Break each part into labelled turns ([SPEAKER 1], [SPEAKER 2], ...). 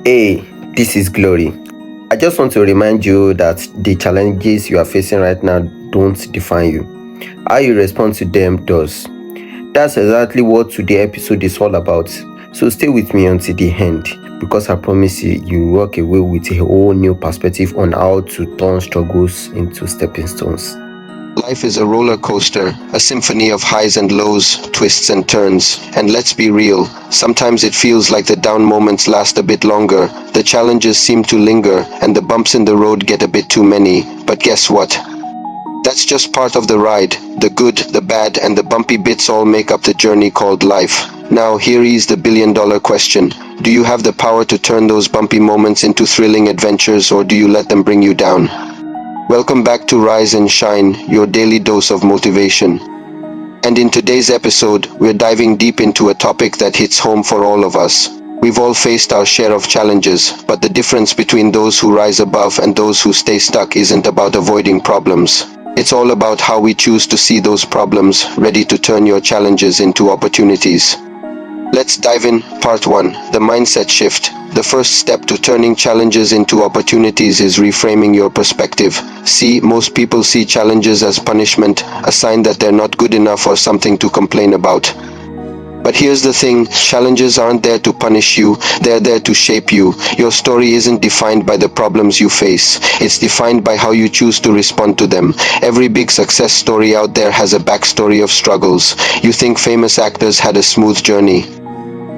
[SPEAKER 1] Hey, this is Glory. I just want to remind you that the challenges you are facing right now don't define you. How you respond to them does. That's exactly what today's episode is all about. So stay with me until the end because I promise you walk away with a whole new perspective on how to turn struggles into stepping stones.
[SPEAKER 2] Life is a roller coaster, a symphony of highs and lows, twists and turns. And let's be real, sometimes it feels like the down moments last a bit longer, the challenges seem to linger, and the bumps in the road get a bit too many. But guess what? That's just part of the ride. The good, the bad, and the bumpy bits all make up the journey called life. Now, here is the billion-dollar question. Do you have the power to turn those bumpy moments into thrilling adventures, or do you let them bring you down? Welcome back to Rise and Shine, your daily dose of motivation. And in today's episode, we're diving deep into a topic that hits home for all of us. We've all faced our share of challenges, but the difference between those who rise above and those who stay stuck isn't about avoiding problems. It's all about how we choose to see those problems, ready to turn your challenges into opportunities. Let's dive in. Part 1. The Mindset Shift. The first step to turning challenges into opportunities is reframing your perspective. See, most people see challenges as punishment, a sign that they're not good enough or something to complain about. But here's the thing, challenges aren't there to punish you, they're there to shape you. Your story isn't defined by the problems you face, it's defined by how you choose to respond to them. Every big success story out there has a backstory of struggles. You think famous actors had a smooth journey?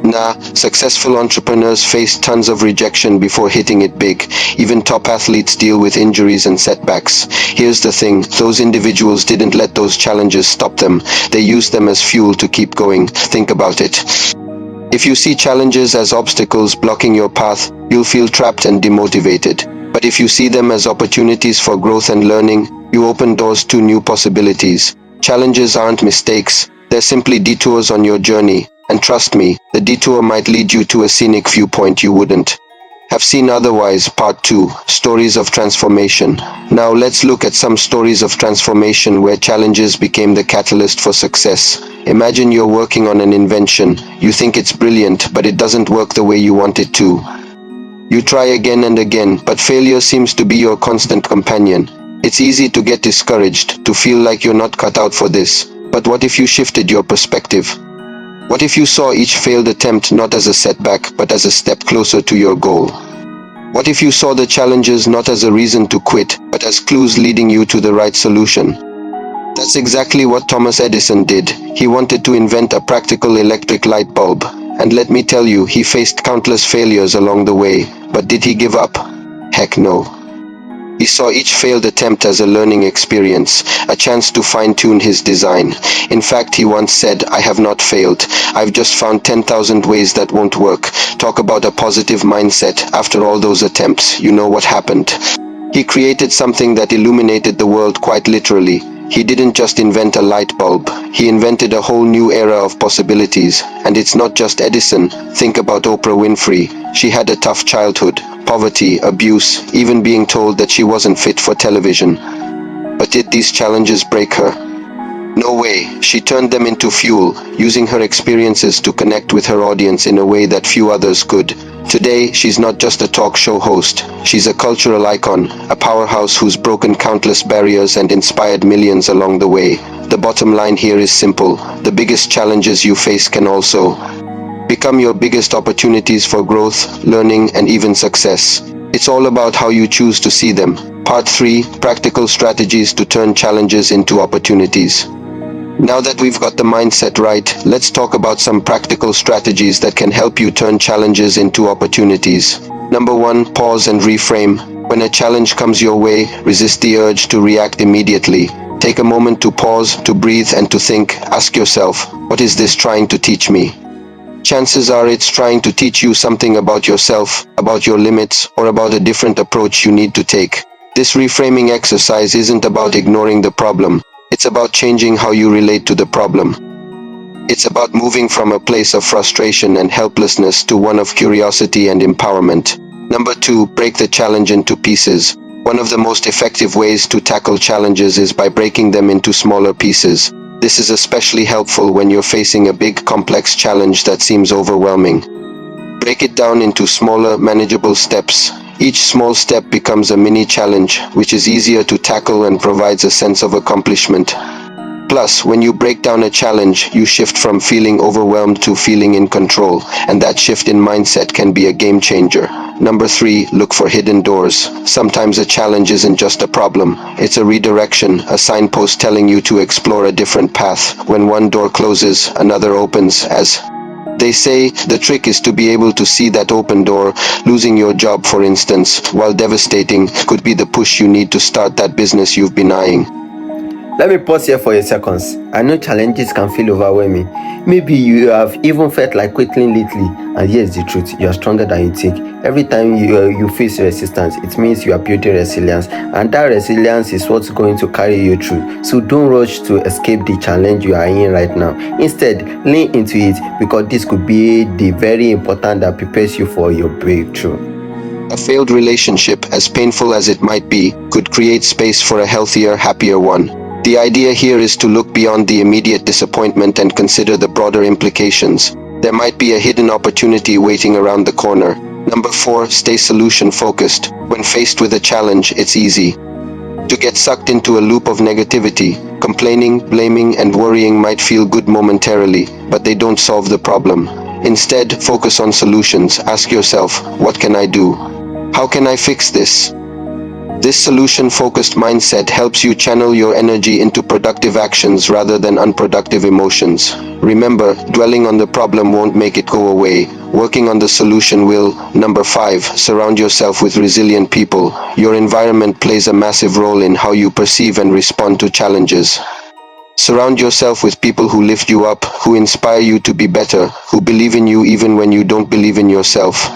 [SPEAKER 2] Nah, successful entrepreneurs face tons of rejection before hitting it big. Even top athletes deal with injuries and setbacks. Here's the thing, those individuals didn't let those challenges stop them. They used them as fuel to keep going. Think about it. If you see challenges as obstacles blocking your path, you'll feel trapped and demotivated. But if you see them as opportunities for growth and learning, you open doors to new possibilities. Challenges aren't mistakes, they're simply detours on your journey. And trust me, the detour might lead you to a scenic viewpoint you wouldn't have seen otherwise. Part 2. Stories of Transformation. Now let's look at some stories of transformation where challenges became the catalyst for success. Imagine you're working on an invention. You think it's brilliant, but it doesn't work the way you want it to. You try again and again, but failure seems to be your constant companion. It's easy to get discouraged, to feel like you're not cut out for this. But what if you shifted your perspective? What if you saw each failed attempt not as a setback, but as a step closer to your goal? What if you saw the challenges not as a reason to quit, but as clues leading you to the right solution? That's exactly what Thomas Edison did. He wanted to invent a practical electric light bulb. And let me tell you, he faced countless failures along the way. But did he give up? Heck no. He saw each failed attempt as a learning experience, a chance to fine-tune his design. In fact, he once said, "I have not failed. I've just found 10,000 ways that won't work." Talk about a positive mindset. After all those attempts, you know what happened? He created something that illuminated the world quite literally. He didn't just invent a light bulb. He invented a whole new era of possibilities. And it's not just Edison. Think about Oprah Winfrey. She had a tough childhood. Poverty, abuse, even being told that she wasn't fit for television. But did these challenges break her? No way. She turned them into fuel, using her experiences to connect with her audience in a way that few others could. Today, she's not just a talk show host. She's a cultural icon, a powerhouse who's broken countless barriers and inspired millions along the way. The bottom line here is simple. The biggest challenges you face can also become your biggest opportunities for growth, learning, and even success. It's all about how you choose to see them. Part 3. Practical strategies to turn challenges into opportunities. Now that we've got the mindset right, let's talk about some practical strategies that can help you turn challenges into opportunities. Number 1. Pause and reframe. When a challenge comes your way, resist the urge to react immediately. Take a moment to pause, to breathe, and to think. Ask yourself, what is this trying to teach me? Chances are it's trying to teach you something about yourself, about your limits, or about a different approach you need to take. This reframing exercise isn't about ignoring the problem. It's about changing how you relate to the problem. It's about moving from a place of frustration and helplessness to one of curiosity and empowerment. Number 2, break the challenge into pieces. One of the most effective ways to tackle challenges is by breaking them into smaller pieces. This is especially helpful when you're facing a big, complex challenge that seems overwhelming. Break it down into smaller, manageable steps. Each small step becomes a mini challenge, which is easier to tackle and provides a sense of accomplishment. Plus, when you break down a challenge, you shift from feeling overwhelmed to feeling in control, and that shift in mindset can be a game changer. Number 3, look for hidden doors. Sometimes a challenge isn't just a problem, it's a redirection, a signpost telling you to explore a different path. When one door closes, another opens. As they say, the trick is to be able to see that open door. Losing your job, for instance, while devastating, could be the push you need to start that business you've been eyeing.
[SPEAKER 1] Let me pause here for a second. I know challenges can feel overwhelming. Maybe you have even felt like quitting lately, and here's the truth: you are stronger than you think. Every time you face resistance, it means you are building resilience, and that resilience is what's going to carry you through. So don't rush to escape the challenge you are in right now. Instead, lean into it, because this could be the very important that prepares you for your breakthrough.
[SPEAKER 2] A failed relationship, as painful as it might be, could create space for a healthier, happier one. The idea here is to look beyond the immediate disappointment and consider the broader implications. There might be a hidden opportunity waiting around the corner. Number 4, stay solution focused. When faced with a challenge, it's easy to get sucked into a loop of negativity. Complaining, blaming, and worrying might feel good momentarily, but they don't solve the problem. Instead, focus on solutions. Ask yourself, what can I do? How can I fix this? This solution-focused mindset helps you channel your energy into productive actions rather than unproductive emotions. Remember, dwelling on the problem won't make it go away. Working on the solution will. Number 5, surround yourself with resilient people. Your environment plays a massive role in how you perceive and respond to challenges. Surround yourself with people who lift you up, who inspire you to be better, who believe in you even when you don't believe in yourself.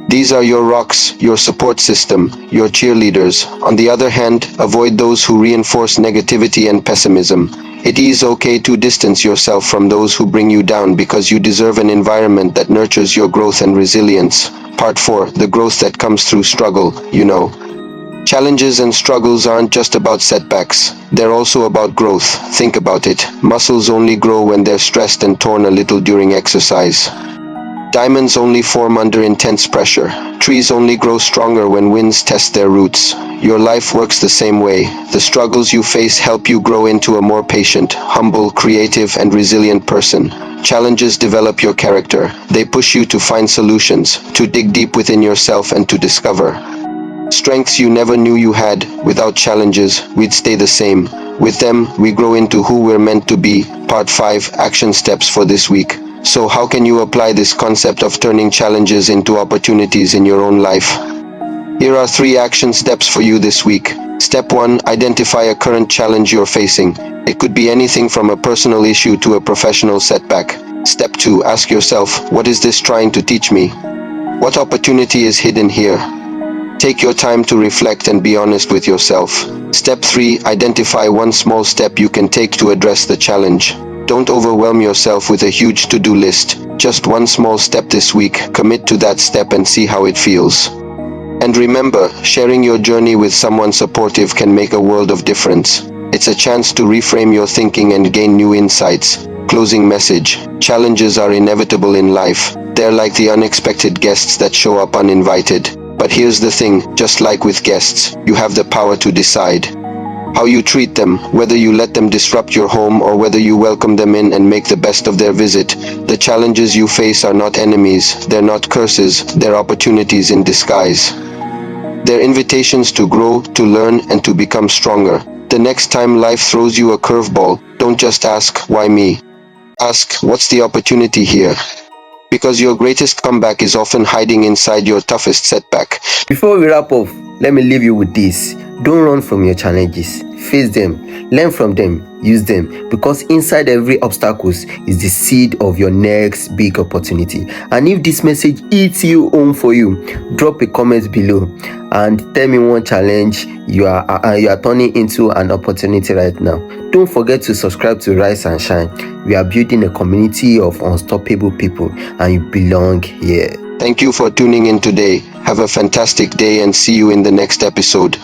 [SPEAKER 2] These are your rocks, your support system, your cheerleaders. On the other hand, avoid those who reinforce negativity and pessimism. It is okay to distance yourself from those who bring you down, because you deserve an environment that nurtures your growth and resilience. Part 4, the growth that comes through struggle. Challenges and struggles aren't just about setbacks. They're also about growth. Think about it. Muscles only grow when they're stressed and torn a little during exercise. Diamonds only form under intense pressure. Trees only grow stronger when winds test their roots. Your life works the same way. The struggles you face help you grow into a more patient, humble, creative, and resilient person. Challenges develop your character. They push you to find solutions, to dig deep within yourself, and to discover strengths you never knew you had. Without challenges, we'd stay the same. With them, we grow into who we're meant to be. Part 5, action steps for this week. So how can you apply this concept of turning challenges into opportunities in your own life? Here are 3 action steps for you this week. Step 1, identify a current challenge you're facing. It could be anything from a personal issue to a professional setback. Step 2, ask yourself, what is this trying to teach me? What opportunity is hidden here? Take your time to reflect and be honest with yourself. Step 3, identify one small step you can take to address the challenge. Don't overwhelm yourself with a huge to-do list. Just one small step this week. Commit to that step and see how it feels. And remember, sharing your journey with someone supportive can make a world of difference. It's a chance to reframe your thinking and gain new insights. Closing message: challenges are inevitable in life. They're like the unexpected guests that show up uninvited. But here's the thing, just like with guests, you have the power to decide how you treat them, whether you let them disrupt your home or whether you welcome them in and make the best of their visit. The challenges you face are not enemies, they're not curses, they're opportunities in disguise. They're invitations to grow, to learn, and to become stronger. The next time life throws you a curveball, don't just ask, why me? Ask, what's the opportunity here? Because your greatest comeback is often hiding inside your toughest setback.
[SPEAKER 1] Before we wrap up, let me leave you with this. Don't run from your challenges. Face them, learn from them, use them, because inside every obstacle is the seed of your next big opportunity. And if this message hits you home for you, drop a comment below and tell me one challenge you are turning into an opportunity right now. Don't forget to subscribe to Rise and Shine. We are building a community of unstoppable people, and you belong here.
[SPEAKER 2] Thank you for tuning in today. Have a fantastic day and see you in the next episode.